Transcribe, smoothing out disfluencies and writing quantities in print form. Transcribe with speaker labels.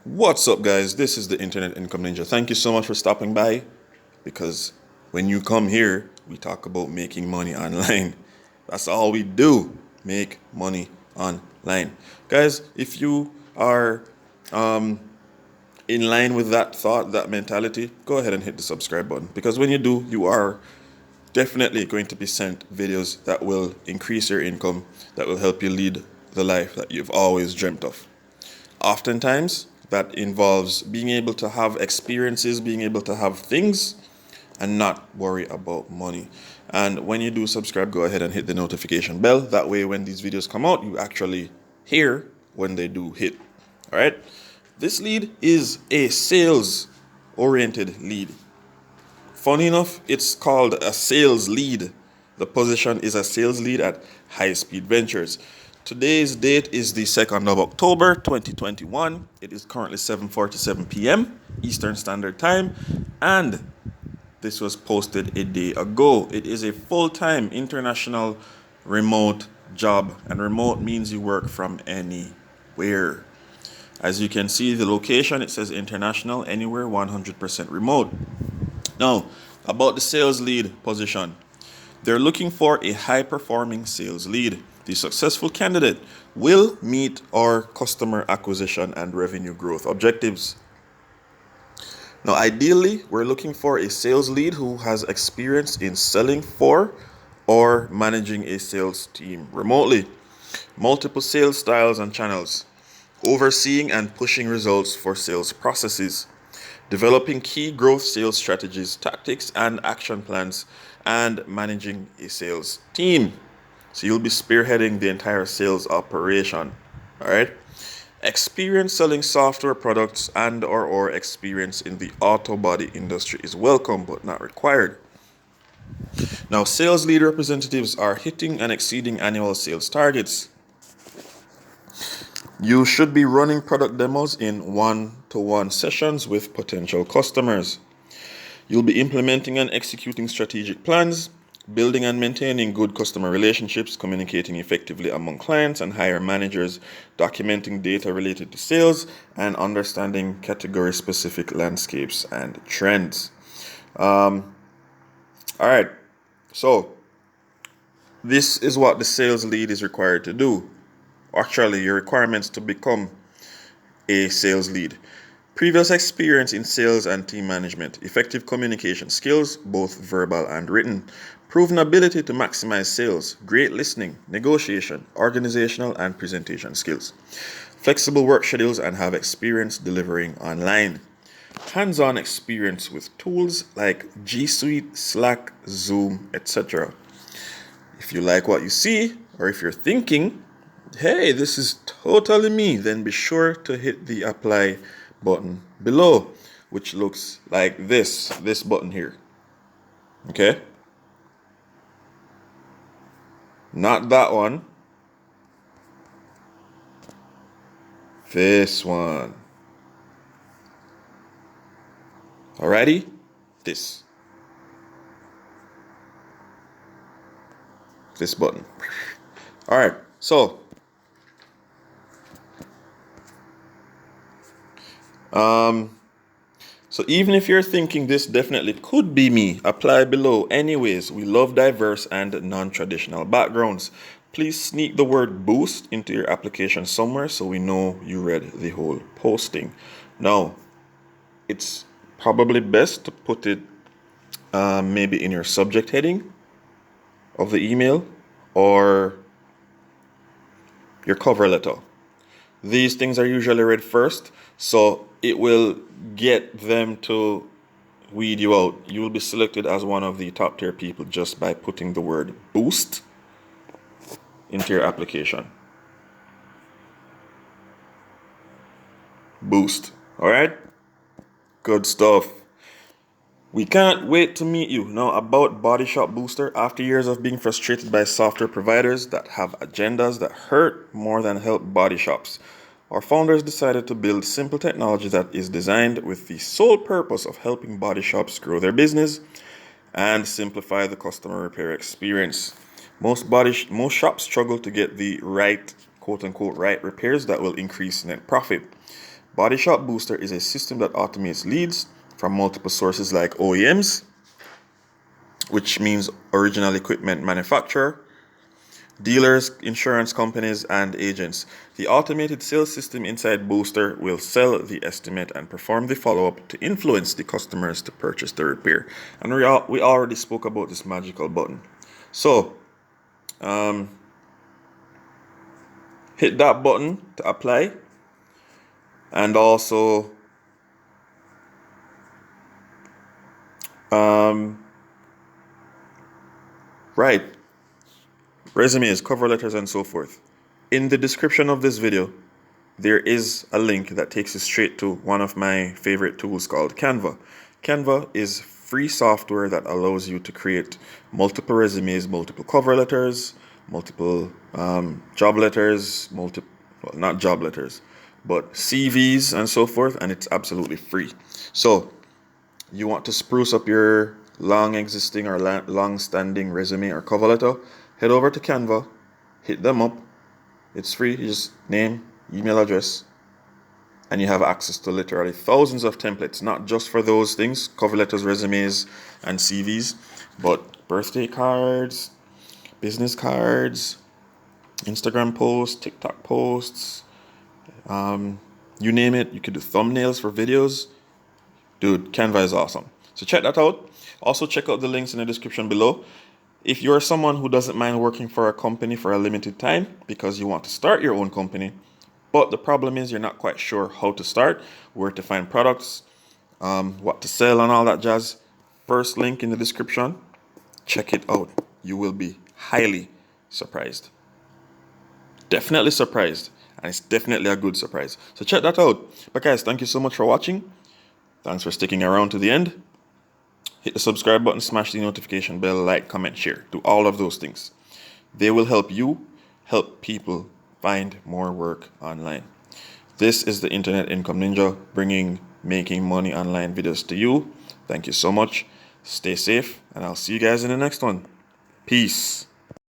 Speaker 1: What's up, guys? This is the Internet Income Ninja. Thank you so much for stopping by because when you come here, we talk about making money online. That's all we do, make money online. Guys, if you are in line with that thought, that mentality, go ahead and hit the subscribe button because when you do, you are definitely going to be sent videos that will increase your income, that will help you lead the life that you've always dreamt of. Oftentimes, that involves being able to have experiences, being able to have things, and not worry about money. And when you do subscribe, go ahead and hit the notification bell. That way, when these videos come out, you actually hear when they do hit. All right? This lead is a sales oriented lead. Funny enough, it's called a sales lead. The position is a sales lead at High Speed Ventures. Today's date is the 2nd of October 2021. It is currently 7:47 p.m. Eastern Standard Time, and this was posted a day ago. It is a full-time international remote job, and remote means you work from anywhere. As you can see, the location, it says international, anywhere, 100% remote. Now, about the sales lead position. They're looking for a high-performing sales lead. The successful candidate will meet our customer acquisition and revenue growth objectives. Now, ideally, we're looking for a sales lead who has experience in selling for or managing a sales team remotely, multiple sales styles and channels, overseeing and pushing results for sales processes, developing key growth sales strategies, tactics, and action plans, and managing a sales team. So you'll be spearheading the entire sales operation. All right. Experience selling software products and or experience in the autobody industry is welcome but not required. Now, sales lead representatives are hitting and exceeding annual sales targets. You should be running product demos in one-to-one sessions with potential customers. You'll be implementing and executing strategic plans, building and maintaining good customer relationships, communicating effectively among clients and higher managers, documenting data related to sales, and understanding category-specific landscapes and trends. All right, so this is what the sales lead is required to do. Actually, your requirements to become a sales lead. Previous experience in sales and team management, effective communication skills, both verbal and written, proven ability to maximize sales, great listening, negotiation, organizational and presentation skills, flexible work schedules, and have experience delivering online. Hands-on experience with tools like G Suite, Slack, Zoom, etc. If you like what you see, or if you're thinking, hey, this is totally me, then be sure to hit the apply button below, which looks like this button here. Okay? Not that one. This one. Alrighty? This button. Alright, so So even if you're thinking this definitely could be me, apply below. Anyways, we love diverse and non-traditional backgrounds. Please sneak the word boost into your application somewhere so we know you read the whole posting. Now, it's probably best to put it maybe in your subject heading of the email or your cover letter. These things are usually read first, so it will get them to weed you out. You will be selected as one of the top tier people just by putting the word boost into your application. Boost. All right? Good stuff. We can't wait to meet you. Now, about Body Shop Booster, after years of being frustrated by software providers that have agendas that hurt more than help body shops, our founders decided to build simple technology that is designed with the sole purpose of helping body shops grow their business and simplify the customer repair experience. Most shops struggle to get the right, quote unquote, right repairs that will increase net profit. Body Shop Booster is a system that automates leads from multiple sources like OEMs, which means original equipment manufacturer, dealers, insurance companies, and agents. The automated sales system inside Booster will sell the estimate and perform the follow-up to influence the customers to purchase the repair. And we already spoke about this magical button. So, hit that button to apply, and also write resumes, cover letters, and so forth. In the description of this video, there is a link that takes you straight to one of my favorite tools called Canva. Canva is free software that allows you to create multiple resumes, multiple cover letters, multiple job letters, not job letters, but CVs and so forth, and it's absolutely free. So you want to spruce up your long existing or long standing resume or cover letter, head over to Canva, hit them up. It's free. You just name, email address, and you have access to literally thousands of templates, not just for those things, cover letters, resumes, and CVs, but birthday cards, business cards, Instagram posts, TikTok posts, you name it. You could do thumbnails for videos. Dude, Canva is awesome. So check that out. Also check out the links in the description below. If you're someone who doesn't mind working for a company for a limited time because you want to start your own company, but the problem is you're not quite sure how to start, where to find products, what to sell, and all that jazz, first link in the description. Check it out. You will be highly surprised. Definitely surprised. And it's definitely a good surprise. So check that out. But guys, thank you so much for watching. Thanks for sticking around to the end. Hit the subscribe button, smash the notification bell, like, comment, share. Do all of those things. They will help you help people find more work online. This is the Internet Income Ninja, bringing making money online videos to you. Thank you so much. Stay safe, and I'll see you guys in the next one. Peace.